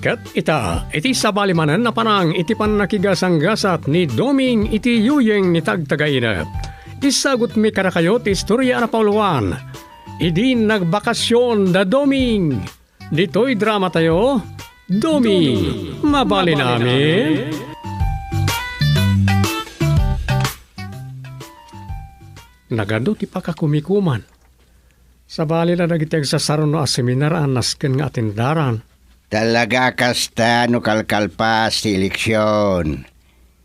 Ket iti sabalimanan na panang iti panakigasanggasat ni Doming iti yuyeng ni tagtagainep. Isagot mi kada kayo ti istorya na pauluan. Idi nagbakasyon da Doming. Dito'y drama tayo, Doming. Mabali namin. Nagado ti pakakumikuman. Sabali na nagiteg sa saron no seminaran nasken nga atindaran. Talaga kasta no kalkalpas ti eleksyon.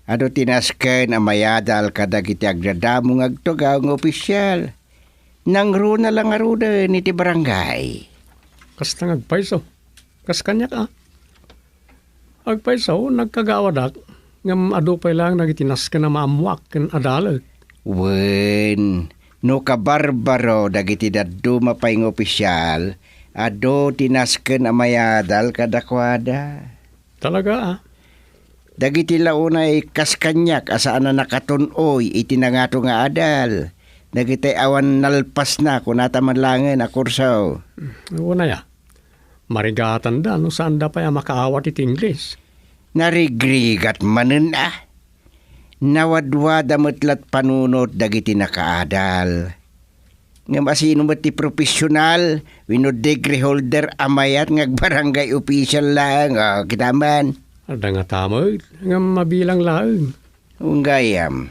Ado tinasken amayadal kadagiti agdadamo ng agtugaw ng opisyal. Nangro na lang aruda ni ti barangay. Kasta ngagpaiso. Kas kanya ka. Agpaiso, nagkagawadak. Ngam ado pa lang nagitinasken na maamuak ken adalag. Wen, no kabarbaro dagiti daddo mapayng opisyal. Ado tinasken amayadal kadakwada. Talaga Dagiti launay kaskanyak asaan na nakatunoy itinangato nga adal. Dagiti awan nalpas na kunata manlangen a kursaw. Una ya. Marigatan da no saan da pa ya makaawat iti Ingles. Narigrigat manen Nawadwada metlat panunot dagiti nakaadal. Ngam asino ti profesional, wino degree holder amayat ngagbarangay official lang. Kita man. Ada nga tamo, ngam mabilang lang. Unggayam.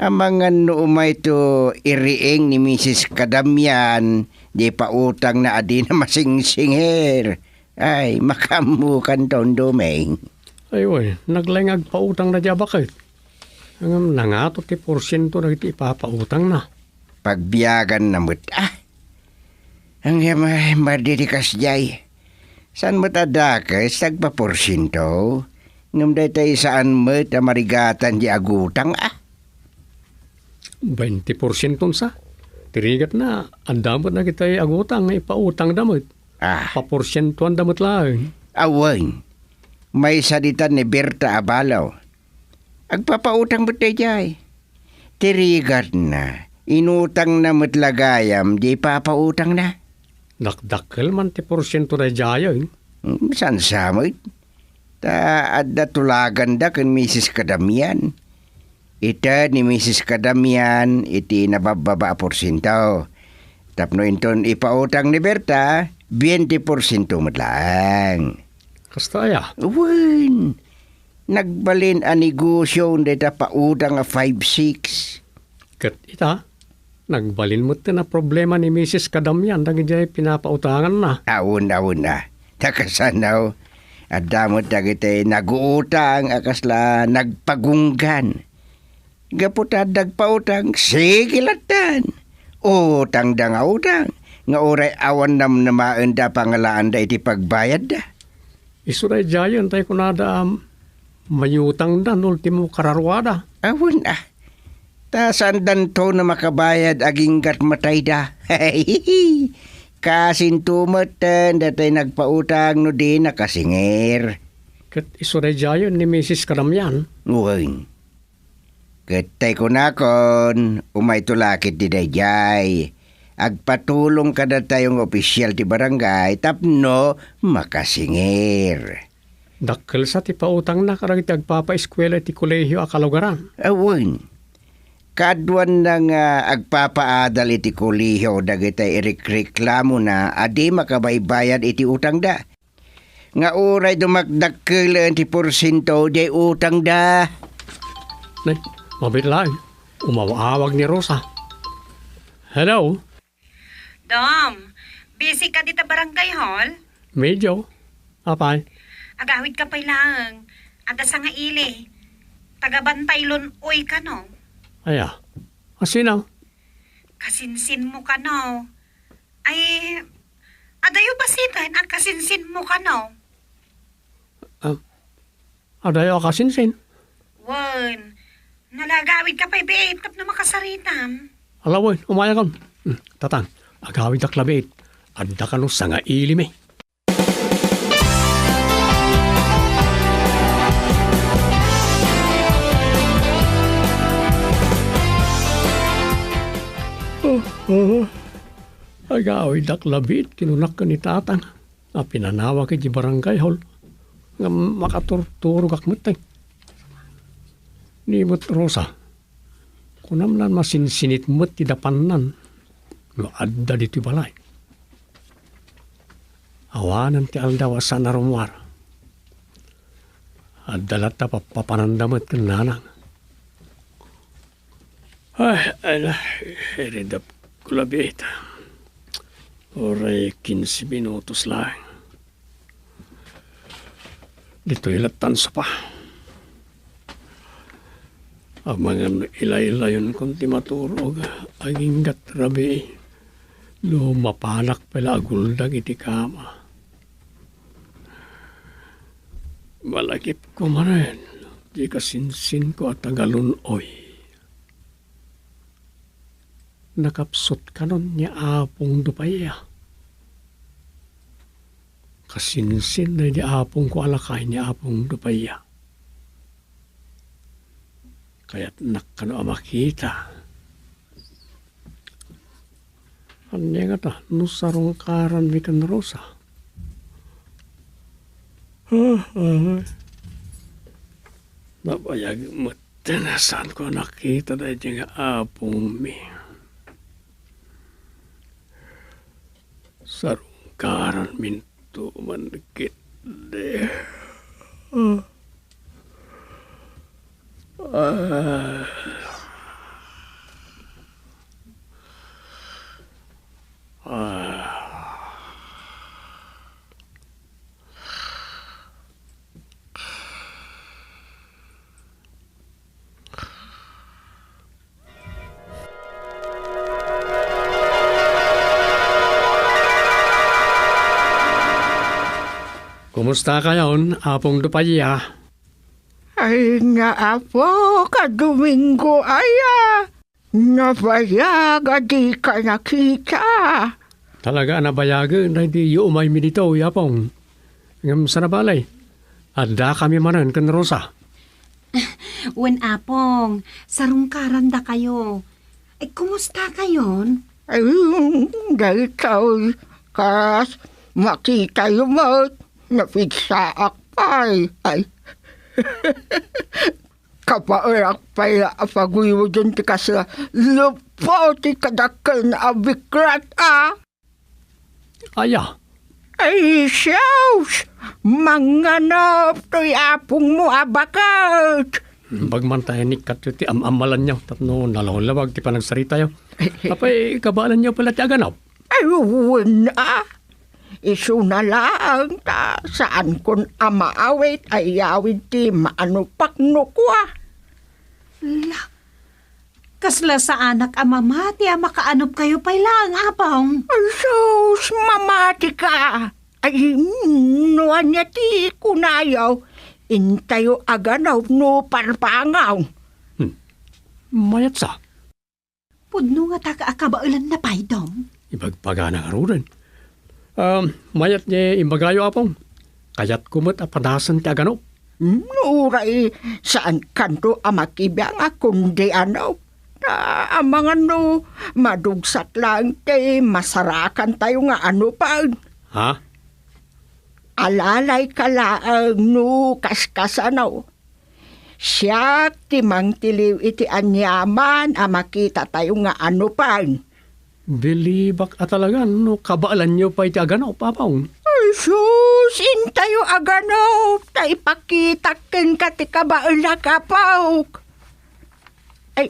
Amangan no umay to iriing ni Mrs. Kadamian, di pa utang na adi na masing-singer. Ay, makamukan taon Doming. Ay, way, naglengag pa utang na diya bakit? Ngam nangato ti porsyento na iti ipapautang na. Pagbiyagan na mo't, ang yamay madirikas jay. Saan mo't adakas, tagpa-porsyento? Ngam day tayo saan mo't marigatan di agutang, 20% sa. Tirigat na, ang damot na kita agutang, ipautang damot. Paporsyento ang damot lang. Awan, may saditan ni Berta Abalaw. Agpapautang mo't tayo jay. Tirigat na. Inutang na matlagayam, di papautang na. Dakdakkel man ti porsyento na jaya. San samit? Ta adda tulagan da kan Mrs. Kadamian. Ita ni Mrs. Kadamian iti nabababa porsyento. Tapno inton ipautang ni Berta, 20% matlang. Kasta ya? Uwan, nagbalin a negosyo dita pautang a 5-6. Kat ita, nagbalin mo na problema ni Mrs. Kadamian dahil dyan pinapautangan na. Awon na. Takasanaw. At damot dagiti nag-uutang akasla nagpagunggan. Gaputad nagpautang, sige latan. Utang da nga utang. Nga oray awan nam namaan da pangalaan da iti pagbayad da. Isuray dyan tayo kunada mayutang dan ultimo kararwada. Awon Ta sandan to na makabayad aging gat matay da. Kasintumatan datay nagpautang no di nakasingir. Kat isuray dyan ni Mrs. Kadamian. Uwing. Katay ko na kon, umay tulakit di dayjay. Agpatulong ka na tayong opisyal ti barangay, tapno makasingir. Dakkel sa ti pautang na karagiti agpapa-eskwela ti kolehyo akalugaran. Awin. Kadwan nang agpapaadal iti kolehyo dagiti ireklamo na adi makabaybayan iti utang da. Nga oray dumakdakkel ti porsyento di utang da. Nay, mabitlaan. Umawawag ni Rosa. Hello? Dom, busy ka dito barangay hall? Medyo. Apay? Agawid ka pa lang. At sa nga ili. Tagabantay lunoy ka no? Aya. Asinaw? Kasinsin mo ka no? Ay, adayo basitan ang kasinsin mo ka no? Adayo kasinsin. Wan, nalagawid ka pa ibeet tap na makasaritam. Alawin, umaya ka. Tatang, agawid ak labit. Adda ka no sa nga ilime. Agawid ak labit, tinunak ka ni tatang. pinanawa kay di barangay hall. Nga makaturturog akmat ay. Nimot Rosa, kunamnan masinsinit mo't ti dapanan. Nga adda dito balay. Awanan ti aldawa sa narumwar. Addalat ta papanandamat kan nanang. Ay, heredap kulabita. Oray 15 minutos lang. Dito ilatan sa pa. Ang mga ilay-ilayon kong timaturog, aging gatrabi, lumapanak pala aguldag iti kama. Malakip ko manen, di kasinsin ko at tagalunoy. Nakapsot ka nun niya apong dupaya. Kasinsin na di apong ko alakay niya apong dupaya. Kaya't nakano makita. Anya nga ta, nusarong karan mi kan Rosa. Nabayag mo, tinasan ko nakita na dyan nga apong mi. Sarong karan minto man kitde. Kumusta kayon, apong dupaya? Ay nga apo, kadomingo aya. Nabayag, di ka nakita. Talaga nabayagan na hindi umay mi dito, yapong. Ngam sa nabalay. Adda kami manan kan Rosa. Wen apong, sarungkaran da kayo. Ay, kumusta kayon? Ay, dahil kas makita yung mo, napigsa akpay. Ay, kapairak pala apaguyo dyan ti kasi lupo ti kadakal na abikrat Aya, Ay, siyaws! Manganap to'y apong mo abakat! Bagmantayan ni Katyuti, amalan niyo. Tatno, nalawag ti panagsarita yo. Apay, kabalan niyo pala ti aganap. Ay, wala! Isu na lang ta saan kun amaawit ay awit ti maanupakno ko La, kasla sa anak amamati makaanop kayo pa lang, apong. Ay, sus, mamati ka! Ay, nuan niya ti kunayaw. Intayo aganaw no parpangaw. Mayat sa. Pudno nga taga-akabailan na paydom. Ibagpagana nga rin. Mayat niya imbagayo apong. Kayat kumot apadasan ti aganop. Nuray, saan kanto amakibang kundi ano? Mga no, madugsat lang kay masarakan tayo nga ano pa. Ha? Alalay ka lang no kaskasanaw. Siya timang tiliw iti anyaman makita tayo nga ano pa. Bilibak at talagan, no, kabaalan niyo pa iti aganop, apong. Ay, sus, intayo agano, ta ipakita ken kati kabaala kapauk. Ay,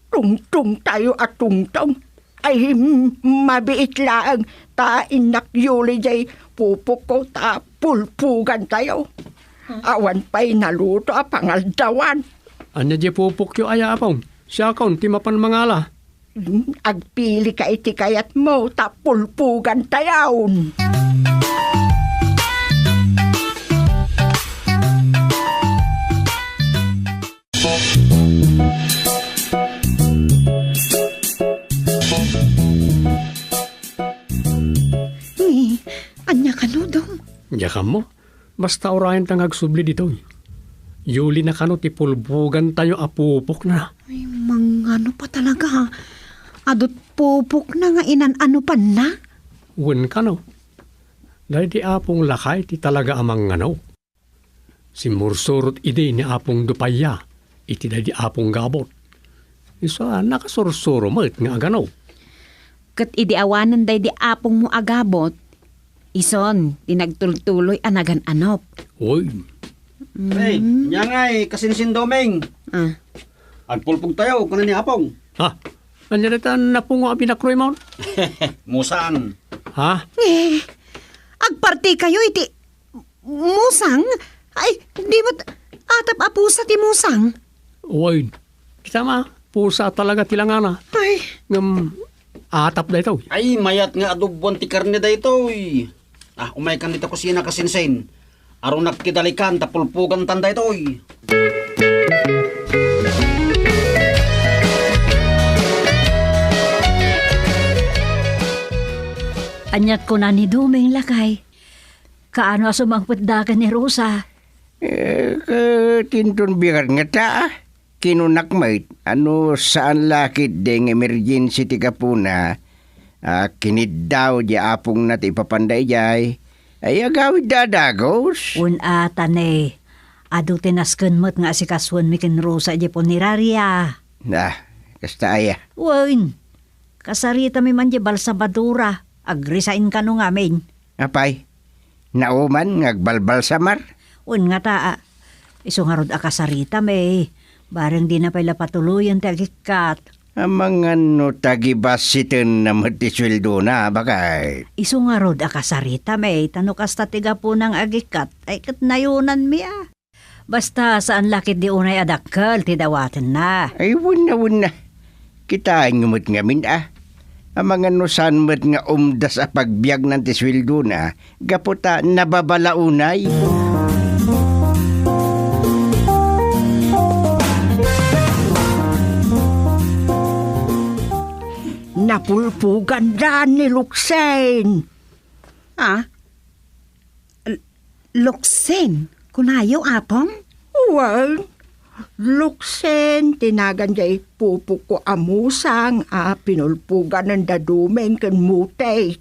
tungtung tayo at tungtong. Ay, mabiit lang, ta inakyuli jay pupuk ko ta pulpugan tayo. Awan pa'y naluto a pangaldawan. Anya di pupuk yo aya apong. Siya kaun, timapan mangala. Agpili ka iti kayat mo, ta pulpugan tayaon. Anya ka no, dong? Yakam mo, basta orayan tang agsubli dito. Yuli na kano ti pulbugan tayo apupok na. Ay, mangano pa talaga. Adot pupok na nga inan ano pa na? Wen kano, Dahil di apong lakay ti talaga amang nganaw. Simursurot ide ni apong dupaya, iti dahil di apong gabot. Isa nakasursuro mat nga aganaw. Kat idiawanan day di apong mo agabot. Ison, tinagtultuloy anagan anop. Uy, Hey, nyangay, kasinsin domeng. Ah. Agpulpog tayo, kunan ni Apong. ha? Nandiyan na pungo ang pinakroy mo? Musang. Ha? Agparti kayo iti musang? Ay, di mo atap apusa ti musang? Uy, kita ma, pusa talaga tilangana. Ay, Ngam, atap na ito. Ay, mayat nga adobon ti karne da ito. Umay kan dito kusina kasinsin. Aron nakidalikan, tapulpugan tanda ito. Anyat ko na ni Dumeng lakay. Kaano sumangputdagan ni Rosa? Tinton bigar nga ta. Kinunak mait. Ano saan lakit deng emergency ti kapuna. Kinid daw di apong nat ipapanday jay. Ay agawid dadagos. Unatan adu tinasken mo't nga si kaswan mi ken Rosa di po nirarya. Kasta aya. Wen, kasarita mi man di balsabadura. Agrisain ka no ngamin. Apay, nauman ngagbalbal samar. Un nga taa. Iso nga rod akasarita may. Barang di na pala patuluyan ti agikat. Amang ano tagibasiten na matisweldo na bakay. Iso nga rod akasarita may. Tano kasta tiga po ng agikat. Ay kat nayunan mi Basta saan lakit di unay adakkel ti dawaten na. Ay wuna. Kita ngumot ngamin Amang ano saan mo't nga umdas a pagbiag ng tisweldo na. Gaputa nababalaunay. Napulpugan dan ni Luksen. Luksen, kunayo apong? Well, Luksen, tinagan jay pupo ko amusang, pinulpugan ng dadumeng kan mutay.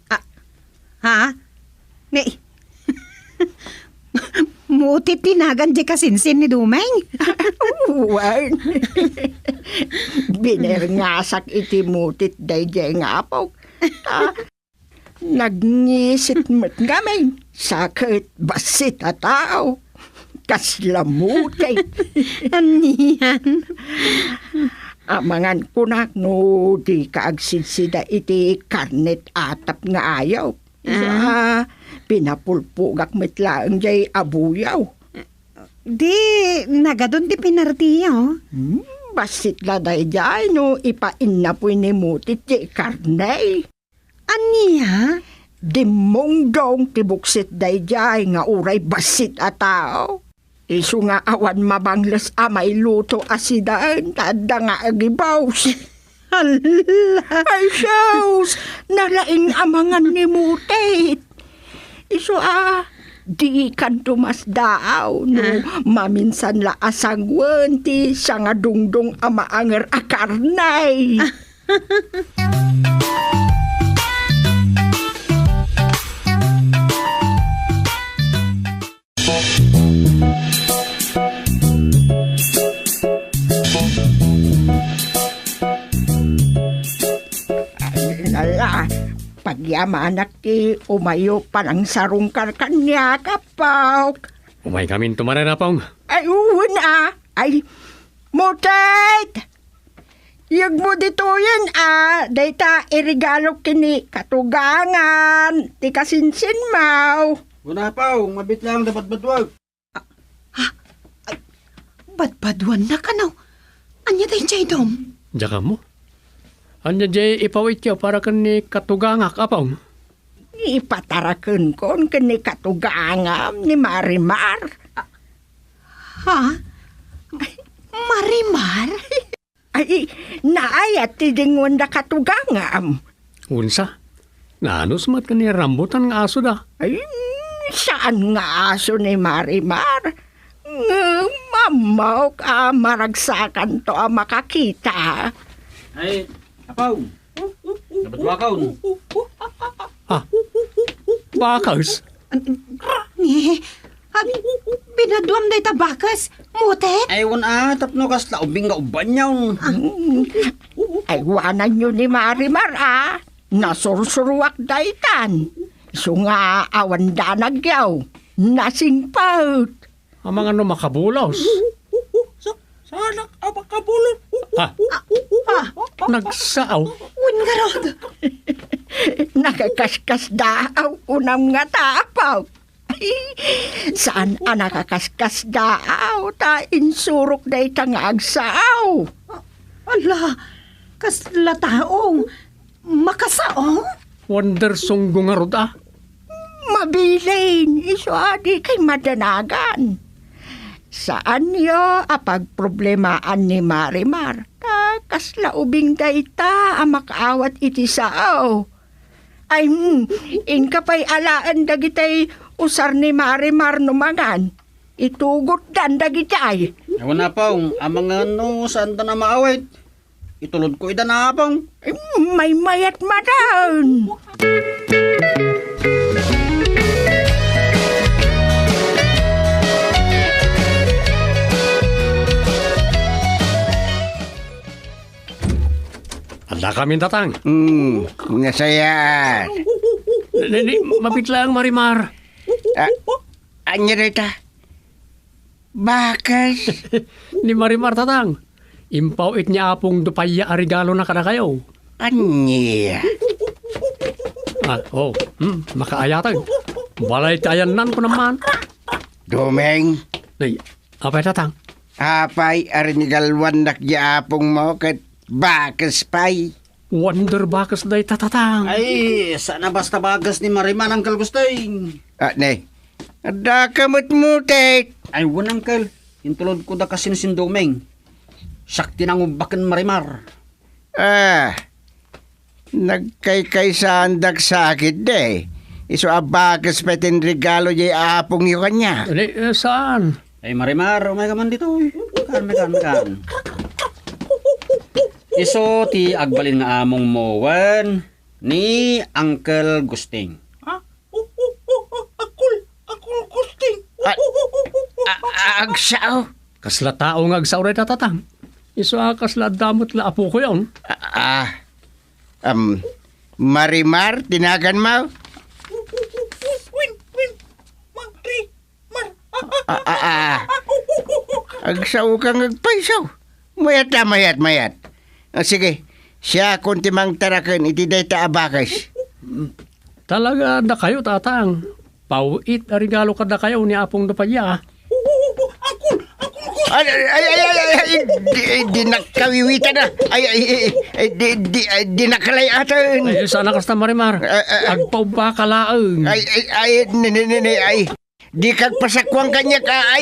Ha? Ni, mutit tinagan di kasinsin ni Dumeng? Well, binerngasak iti mutit day jay nga apaw. Nagngisit mo't ngamin, sakit basit a tao. Kaslamutay. Aniyan? Amangan kunak no di kaagsidsida iti karnet atap nga ayaw. Pinapulpugak mitlaang jay abuyaw. Di, nagadon di pinartiyo. Basit la day jay no ipain na po inimutit jay karne. Aniya? Dimong dong tibuksit day jay nga uray basit a tao. Isu nga awan mabangles amay luto asidaan tada nga agibaws. Hala! Ay, Shaws! Nalaing amangan ni Mutit. Isu di kan tumasdaaw no maminsan la asangwen ti siya nga dungdong amaanger akarnay. Pagyamanak ti umayo parang sarong kanya kapaw. Umay kami tumaran apong. Ay, una. Ay, Mutet! Yag mo dito yan, dayta irigalo kini katugangan. Ti kasinsin mau. Wala pa, mabit lang dapat badwag. Badbaduan na ka no. Anya tayo chay dom? Diyan mo. Anya jay ipawit yo para kani katugangak apong. Ipataraken kon kini katugangam ni Marimar. Ha? Marimar? Ay, naayat ti dingon da katugangam. Unsa? Nanos mat kani rambutan nga aso da. Ay, saan nga aso ni Marimar? Mamaw ka maragsakan to makakita. Ay, Apaw. Dapat wakaw. Bakas. Ni, binaduam day tabakas. Mutek. Aywan tapno kas la ubing nga uban yaw. Ay, wanan nyo ni Marimar, nasursuruak daytan. So nga awan danagyaw, nasingpaut. Ang mga no makabulos. Sanak abakabulot. Nagsaaw. Ungarod. Nakakaskas daaw unang nga tapaw. Saan nakakaskas daaw ta insurok day tang agsaaw. Ala, kasla taong. Makasaong? Wonder sunggo nga rod Mabilin, iso adi kay madanagan. Saan yo apag problemaan ni Marimar? Kasla ubing dayta makaawat iti sao. Ay, inka pa'y alaan dagitay usar ni Marimar numangan. Itugot dan dagitay. Aywan na pong, ang mga no, saan ta na maawit? Itulod ko ida na pong. May mayat madan. Ala kami tatang. Nasayaan. Mabitla ang Marimar. Anya rita? Bakas. Ni Marimar tatang. Impawit niya apong dupaya a regalo na kada kayo. Anya? Makaayatag. Balay tayanan ko naman. Domeng. Ay, apay tatang. Apay arinigalwan nakyaapong mo kat bakas pay. Wonder bakas day tatatang. Ay, sana basta bagas ni Marimar ang kalgustay. Ne. Ada kamot mutet. Ay, wan angkel. Intulod ko da kasin sindomeng. Sakti nang ubakan Marimar. Nagkaykay sa andak sakit de. Iso abakas petin regalo jay apong yung kanya. Saan? Ay, Marimar, umay ka man dito. Mekan. Iso ti agbalin nga among mowan ni Uncle Gusting. Akul gusting. Agsaw. Kasla tao nga agsaw rin tatatang. Iso kasla damot la apo ko yun. Marimar, tinagan mo? Agsaw kang agpaisaw. Mayat. Sige, siya kung timang tarakan, itiday ta abakas. Talaga na kayo tatang. Pauit a regalo ka na kayo ni apong dupaya. Di nakawiwita na. Di nakalayatan. Ay, sana kasta Marimar. Agpaw ba kalaang? Di kagpasakwang kanya ka.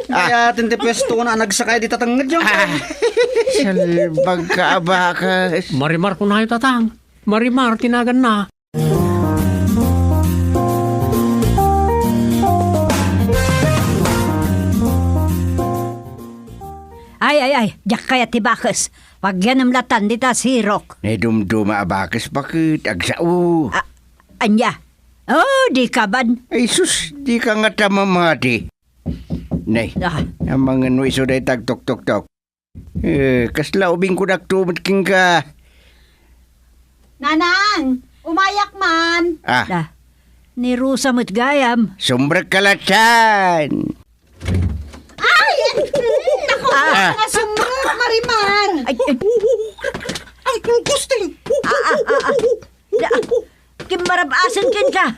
Kaya tintipesto na nagsakay di tatangad yun. Salbag ka abakas. Marimar kung na tatang. Marimar, tinagan na. Ay, jak kaya tibakas. Wag yan ang latan dita sirok. Nedumduma abakas bakit? Agsao. Anya? Oh, di ka ban. Ay sus, di ka nga tamamati. Nay, ang mga nuiso day tag-tok-tok-tok. Kasla ubing ko naktumot king ka. Nanang, umayak man. Ni Rusa mo't gayam. Sumbrag kalatan. Ay! Naku, mga sumrot, Marimar. Ang gusting. Kimarabasan kin ka.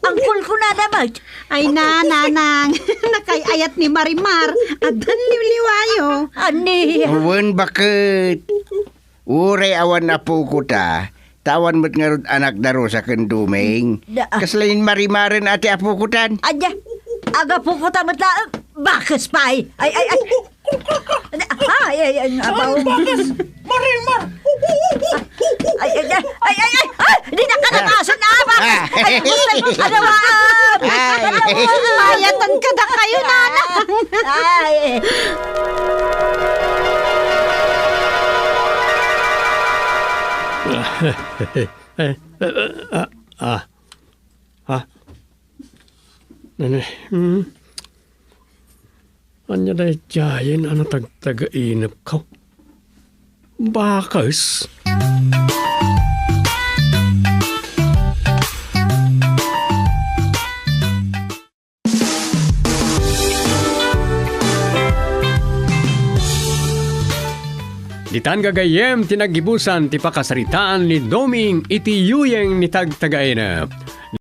Ang cool ko na naman. Ay nanang, nakayayat ni Marimar. Adan liwliwayo. Ani. Uwan bakit? Uray awan na po ko ta. Tawan mo't nga ron anak daro sa kendumeng. Kaslain Marimarin ati apukutan. Anya. Aga po ko tamad lang. Bakas pa ay. Ay. Abaw. Marimar. Ay. Di na ka natasan na. Ay, gusto mo. Adawaan. Mayatan ka na kayo, nanang. Ay. Anya day jayen ana tagtagainap ka. Bakas? Ditan gagayem tinagibusan ti pakasaritaan ni Doming iti yuyeng ni tagtagainap.